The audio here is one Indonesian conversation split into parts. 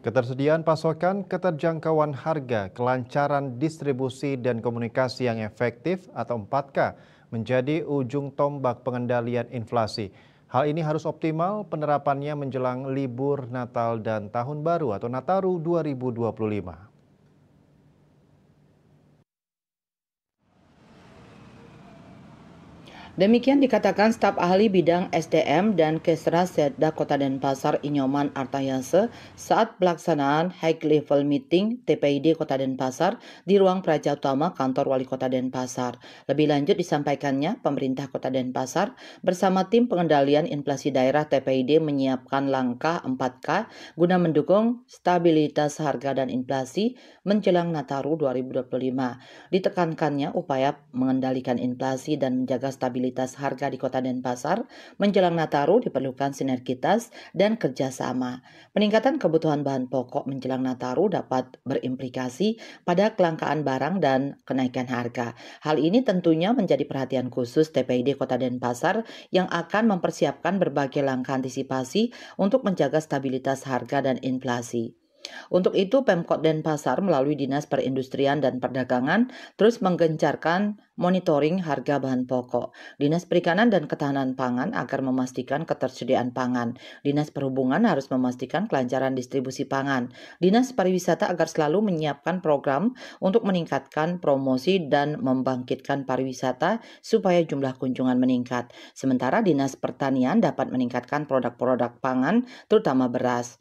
Ketersediaan pasokan, keterjangkauan harga, kelancaran distribusi, dan komunikasi yang efektif atau 4K menjadi ujung tombak pengendalian inflasi. Hal ini harus optimal penerapannya menjelang libur Natal dan Tahun Baru atau Nataru 2025. Demikian dikatakan staf ahli bidang SDM dan Kesra Setda Kota Denpasar Inyoman Artayase saat pelaksanaan High Level Meeting TPID Kota Denpasar di ruang Praja Utama Kantor Wali Kota Denpasar. Lebih lanjut disampaikannya, pemerintah Kota Denpasar bersama tim pengendalian inflasi daerah TPID menyiapkan langkah 4K guna mendukung stabilitas harga dan inflasi menjelang Nataru 2025. Ditekankannya upaya mengendalikan inflasi dan menjaga stabilitas harga di Kota Denpasar menjelang Nataru diperlukan sinergitas dan kerjasama. Peningkatan kebutuhan bahan pokok menjelang Nataru dapat berimplikasi pada kelangkaan barang dan kenaikan harga. Hal ini tentunya menjadi perhatian khusus TPID Kota Denpasar yang akan mempersiapkan berbagai langkah antisipasi untuk menjaga stabilitas harga dan inflasi. Untuk itu, Pemkot Denpasar melalui Dinas Perindustrian dan Perdagangan terus menggencarkan monitoring harga bahan pokok. Dinas Perikanan dan Ketahanan Pangan agar memastikan ketersediaan pangan. Dinas Perhubungan harus memastikan kelancaran distribusi pangan. Dinas Pariwisata agar selalu menyiapkan program untuk meningkatkan promosi dan membangkitkan pariwisata supaya jumlah kunjungan meningkat. Sementara Dinas Pertanian dapat meningkatkan produk-produk pangan, terutama beras.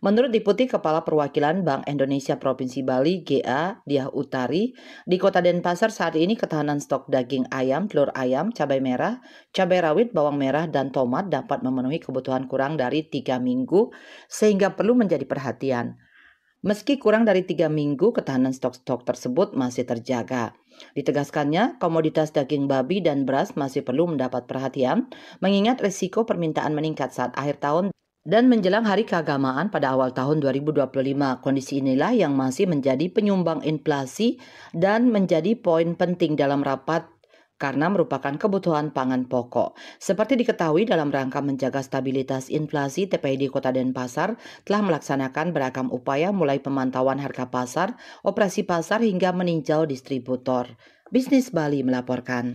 Menurut Deputi Kepala Perwakilan Bank Indonesia Provinsi Bali GA Diah Utari, di Kota Denpasar saat ini ketahanan stok daging ayam, telur ayam, cabai merah, cabai rawit, bawang merah, dan tomat dapat memenuhi kebutuhan kurang dari 3 minggu sehingga perlu menjadi perhatian. Meski kurang dari 3 minggu, ketahanan stok-stok tersebut masih terjaga. Ditegaskannya, komoditas daging babi dan beras masih perlu mendapat perhatian, mengingat risiko permintaan meningkat saat akhir tahun dan menjelang hari keagamaan pada awal tahun 2025. Kondisi inilah yang masih menjadi penyumbang inflasi dan menjadi poin penting dalam rapat karena merupakan kebutuhan pangan pokok. Seperti diketahui, dalam rangka menjaga stabilitas inflasi, TPID Kota Denpasar telah melaksanakan beragam upaya mulai pemantauan harga pasar, operasi pasar hingga meninjau distributor. Bisnis Bali melaporkan.